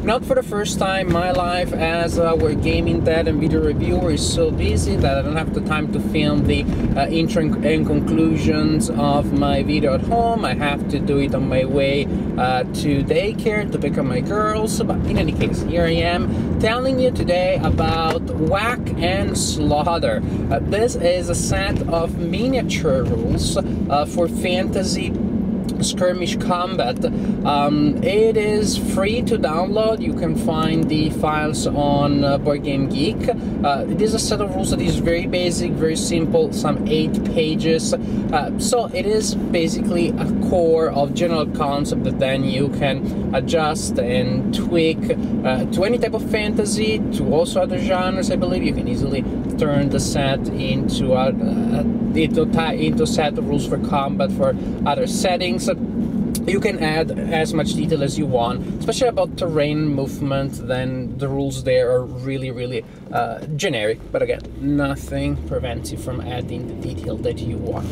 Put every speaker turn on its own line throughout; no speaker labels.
Not for the first time in my life, as we're gaming dad and video reviewer is so busy that I don't have the time to film the intro and conclusions of my video at home. I have to do it on my way to daycare to pick up my girls. But in any case, here I am telling you today about Whack and Slaughter. This is a set of miniature rules for fantasy skirmish combat. It is free to download. You can find the files on Board Game Geek. It is a set of rules that is very basic, very simple, some 8 pages. So it is basically a core of general concept that then you can adjust and tweak to any type of fantasy, to also other genres. I believe you can easily turn the set into a set of rules for combat for other settings. You can add as much detail as you want, especially about terrain movement. Then the rules there are really generic, but again, nothing prevents you from adding the detail that you want.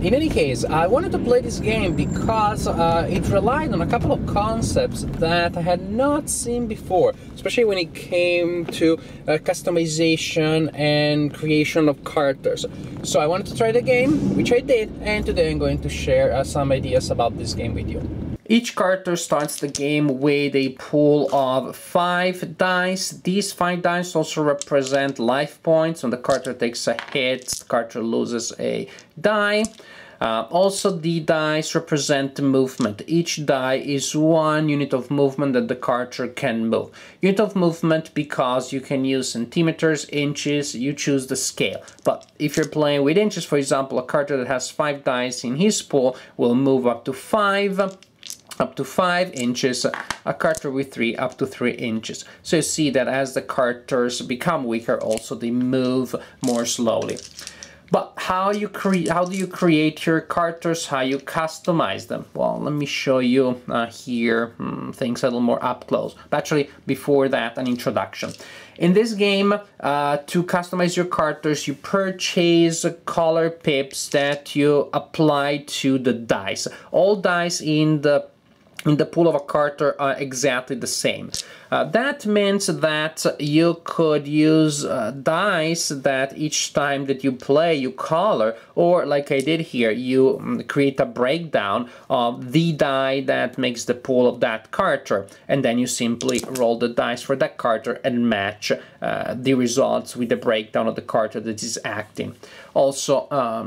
In any case, I wanted to play this game because it relied on a couple of concepts that I had not seen before, especially when it came to customization and creation of characters. So I wanted to try the game, which I did, and today I'm going to share some ideas about this game with you. Each character starts the game with a pool of 5 dice. These 5 dice also represent life points. When the character takes a hit, the character loses a die. Also, the dice represent movement. Each die is 1 unit of movement that the character can move. Unit of movement because you can use centimeters, inches, you choose the scale. But if you're playing with inches, for example, a character that has 5 dice in his pool will move up to 5 inches, a character with 3 up to 3 inches. So you see that as the characters become weaker, also they move more slowly. But how do you create your characters, how you customize them? Well, let me show you here things a little more up close. But actually, before that, an introduction. In this game, to customize your characters, you purchase color pips that you apply to the dice. All dice in the pool of a character are exactly the same. That means that you could use dice that each time that you play you color, or like I did here, you create a breakdown of the die that makes the pool of that character, and then you simply roll the dice for that character and match the results with the breakdown of the character that is acting. Also,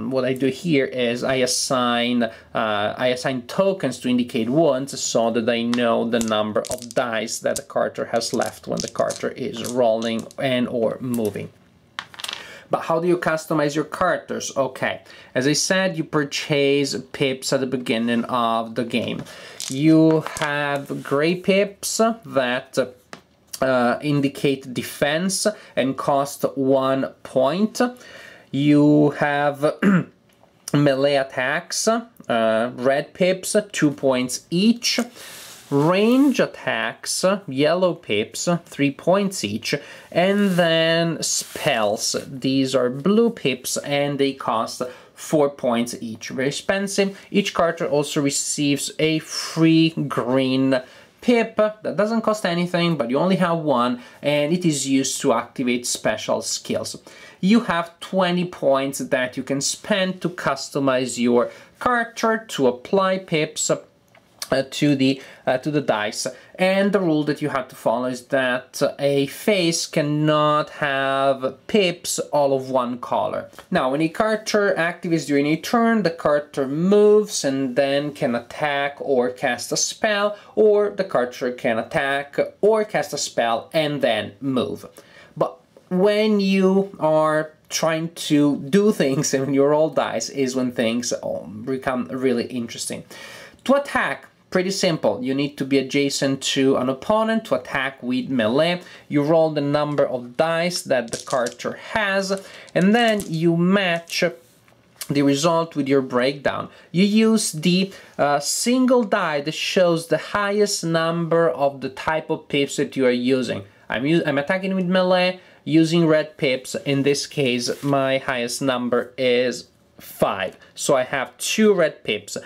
what I do here is I assign tokens to indicate wounds so that I know the number of dice that the character has left when the character is rolling and or moving. But how do you customize your characters? Okay, as I said, you purchase pips at the beginning of the game. You have gray pips that indicate defense and cost 1 point. You have melee attacks, red pips, 2 points each. Range attacks, yellow pips, 3 points each. And then spells, these are blue pips and they cost 4 points each. Very expensive. Each character also receives a free green pip that doesn't cost anything, but you only have 1, and it is used to activate special skills. You have 20 points that you can spend to customize your character, to apply pips to the dice. And the rule that you have to follow is that a face cannot have pips all of one color. Now, when a character activates during a turn, the character moves and then can attack or cast a spell, or the character can attack or cast a spell and then move. But when you are trying to do things and you roll dice is when things become really interesting. To attack, pretty simple. You need to be adjacent to an opponent to attack with melee. You roll the number of dice that the character has, and then you match the result with your breakdown. You use the single die that shows the highest number of the type of pips that you are using. I'm attacking with melee using red pips. In this case, my highest number is 5. So I have 2 red pips.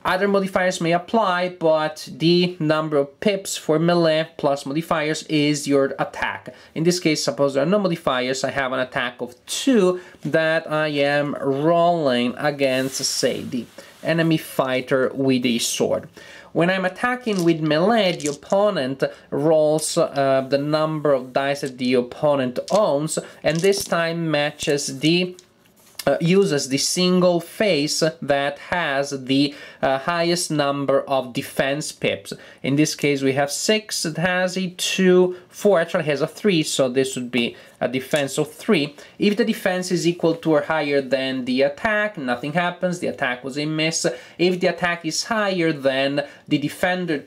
Other modifiers may apply, but the number of pips for melee plus modifiers is your attack. In this case, suppose there are no modifiers, I have an attack of 2 that I am rolling against, say, the enemy fighter with a sword. When I'm attacking with melee, the opponent rolls the number of dice that the opponent owns, and this time matches the uses the single face that has the highest number of defense pips. In this case we have 6, it has a 2, 4 actually has a 3, so this would be a defense of 3. If the defense is equal to or higher than the attack, nothing happens, the attack was a miss. If the attack is higher, then the defender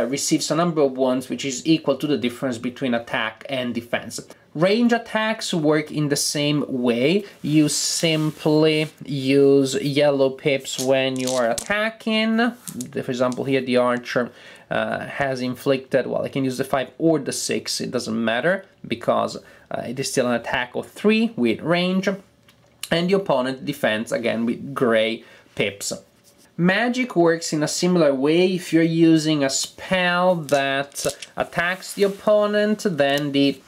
receives a number of wounds which is equal to the difference between attack and defense. Range attacks work in the same way. You simply use yellow pips when you are attacking. For example, here the archer has inflicted, well, I can use the 5 or the 6, it doesn't matter, because it is still an attack of 3 with range, and the opponent defends again with gray pips. Magic works in a similar way. If you're using a spell that attacks the opponent, then the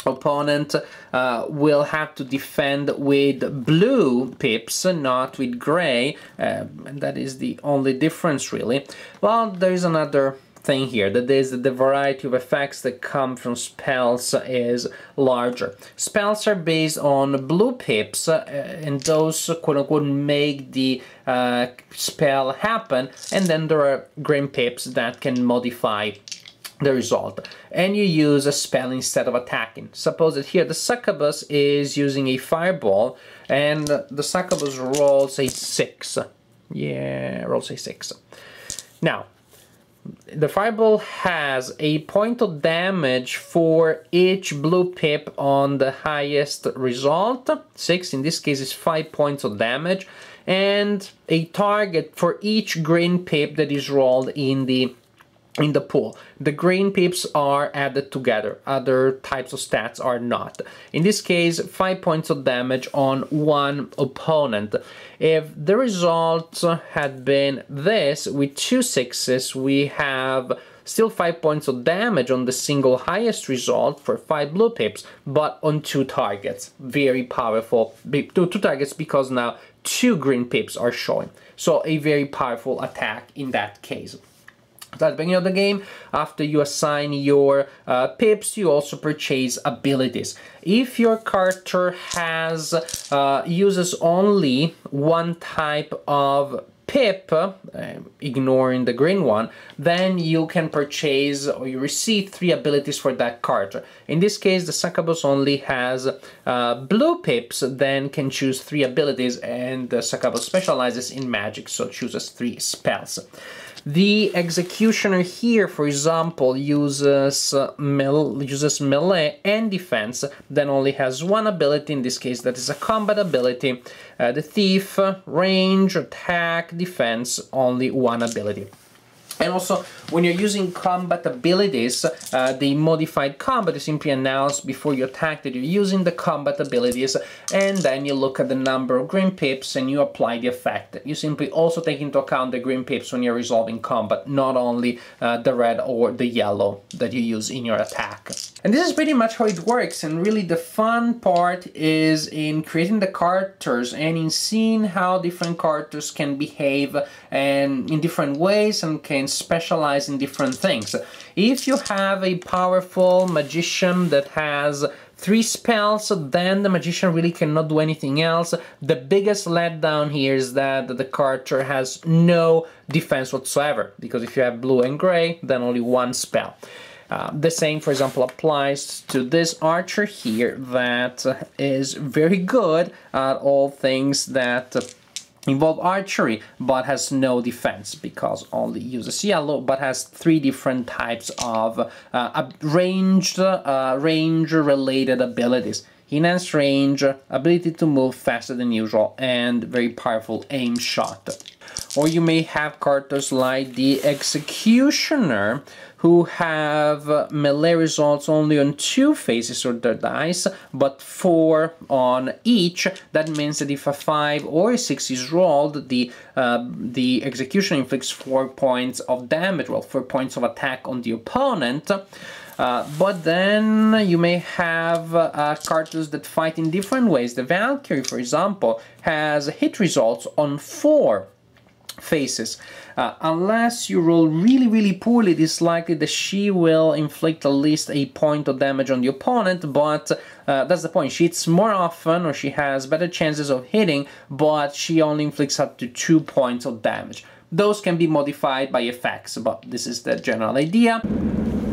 opponent will have to defend with blue pips, not with gray, and that is the only difference really. Well, there's another thing here, that is that the variety of effects that come from spells is larger. Spells are based on blue pips, and those quote-unquote make the spell happen, and then there are green pips that can modify the result, and you use a spell instead of attacking. Suppose that here the succubus is using a fireball, and the succubus rolls a 6. Yeah, rolls a 6. Now, the fireball has a point of damage for each blue pip on the highest result. 6, in this case, is 5 points of damage, and a target for each green pip that is rolled in the pool. The green pips are added together, other types of stats are not. In this case, 5 points of damage on one opponent. If the result had been this, with 2 6s, we have still 5 points of damage on the single highest result for 5 blue pips, but on 2 targets. Very powerful. 2 targets because now 2 green pips are showing. So a very powerful attack in that case. At the beginning of the game, after you assign your pips, you also purchase abilities. If your character has uses only one type of pip, ignoring the green one, then you can purchase or you receive 3 abilities for that character. In this case, the succubus only has blue pips, then can choose 3 abilities, and the succubus specializes in magic, so chooses 3 spells. The executioner here, for example, uses melee and defense, then only has 1 ability, in this case that is a combat ability. The thief, range, attack, defense, only 1 ability. And also, when you're using combat abilities, the modified combat is simply announced before you attack that you're using the combat abilities, and then you look at the number of green pips and you apply the effect. You simply also take into account the green pips when you're resolving combat, not only the red or the yellow that you use in your attack. And this is pretty much how it works, and really the fun part is in creating the characters and in seeing how different characters can behave and in different ways and can specialize in different things. If you have a powerful magician that has 3 spells, then the magician really cannot do anything else. The biggest letdown here is that the character has no defense whatsoever, because if you have blue and gray, then only 1 spell. The same, for example, applies to this archer here that is very good at all things that involve archery, but has no defense because only uses yellow, but has 3 different types of range-related abilities. enhanced range, ability to move faster than usual, and very powerful aim shot. Or you may have characters like the Executioner, who have melee results only on 2 faces of their dice, but 4 on each. That means that if a 5 or a 6 is rolled, the Executioner inflicts 4 points of damage, well, 4 points of attack on the opponent. But then you may have characters that fight in different ways. The Valkyrie, for example, has hit results on 4 faces. Unless you roll really poorly, it is likely that she will inflict at least a point of damage on the opponent, but that's the point. She hits more often, or she has better chances of hitting, but she only inflicts up to 2 points of damage. Those can be modified by effects, but this is the general idea.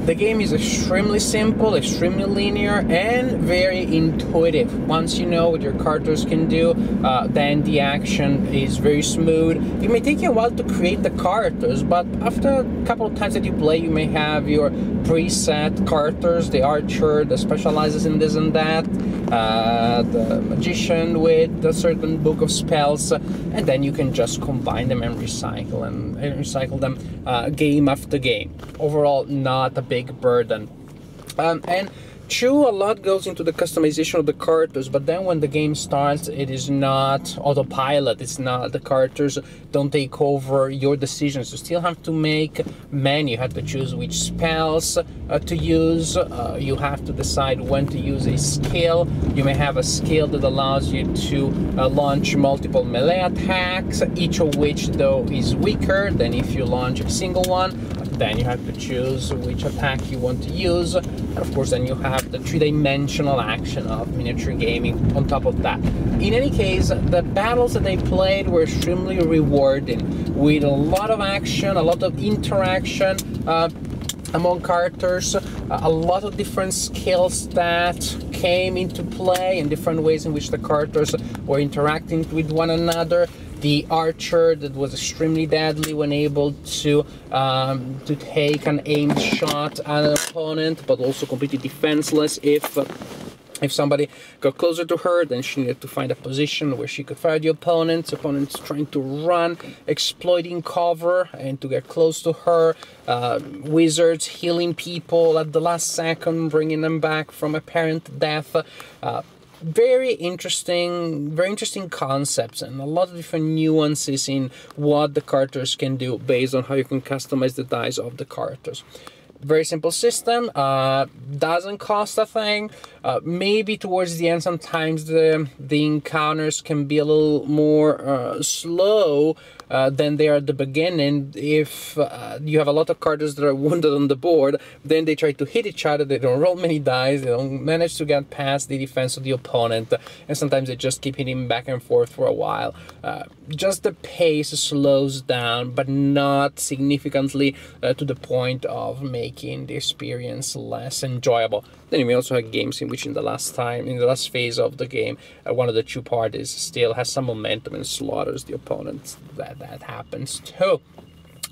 The game is extremely simple, extremely linear, and very intuitive. Once you know what your characters can do, then the action is very smooth. It may take you a while to create the characters, but after a couple of times that you play, you may have your preset characters, the archer that specializes in this and that, the magician with a certain book of spells, and then you can just combine them and recycle them game after game. Overall, not a big burden. And true, a lot goes into the customization of the characters, but then when the game starts, it is not autopilot. It's not, the characters don't take over your decisions. You still have to make many. You have to choose which spells to use. You have to decide when to use a skill. You may have a skill that allows you to launch multiple melee attacks, each of which though is weaker than if you launch a single one. Then you have to choose which attack you want to use, and of course then you have the 3-dimensional action of miniature gaming on top of that. In any case, the battles that they played were extremely rewarding, with a lot of action, a lot of interaction among characters, a lot of different skills that came into play, and different ways in which the characters were interacting with one another. The archer that was extremely deadly when able to take an aimed shot at an opponent, but also completely defenseless if somebody got closer to her. Then she needed to find a position where she could fire the opponents. Opponents trying to run, exploiting cover, and to get close to her. Wizards healing people at the last second, bringing them back from apparent death. Very interesting concepts, and a lot of different nuances in what the characters can do based on how you can customize the dice of the characters. Very simple system, doesn't cost a thing. Maybe towards the end sometimes the encounters can be a little more slow than they are at the beginning. If you have a lot of characters that are wounded on the board, then they try to hit each other, they don't roll many dice, they don't manage to get past the defense of the opponent, and sometimes they just keep hitting back and forth for a while. Just the pace slows down, but not significantly to the point of making the experience less enjoyable. Then you may also have games in which in the last phase of the game, one of the 2 parties still has some momentum and slaughters the opponents. That happens too.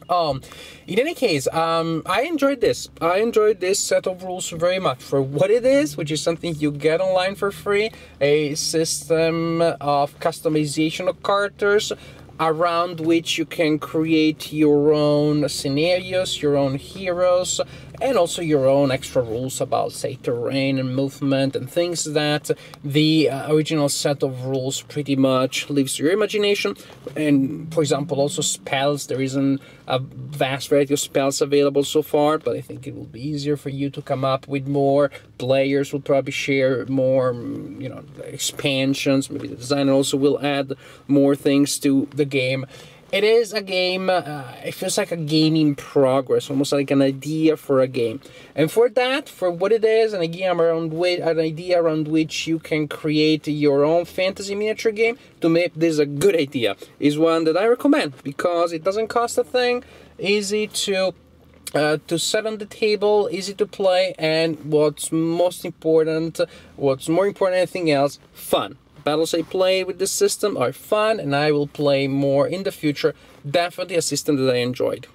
In any case, I enjoyed this. I enjoyed this set of rules very much for what it is, which is something you get online for free, a system of customization of characters around which you can create your own scenarios, your own heroes, and also your own extra rules about, say, terrain and movement and things that the original set of rules pretty much leaves to your imagination. And, for example, also spells. There isn't a vast variety of spells available so far, but I think it will be easier for you to come up with more. Players will probably share more, expansions. Maybe the designer also will add more things to the game. It is a game, it feels like a game in progress, almost like an idea for a game. And for that, for what it is, an idea around which you can create your own fantasy miniature game, to make this a good idea, is one that I recommend, because it doesn't cost a thing, easy to set on the table, easy to play, and what's more important than anything else, fun. Battles I play with this system are fun, and I will play more in the future. Definitely a system that I enjoyed.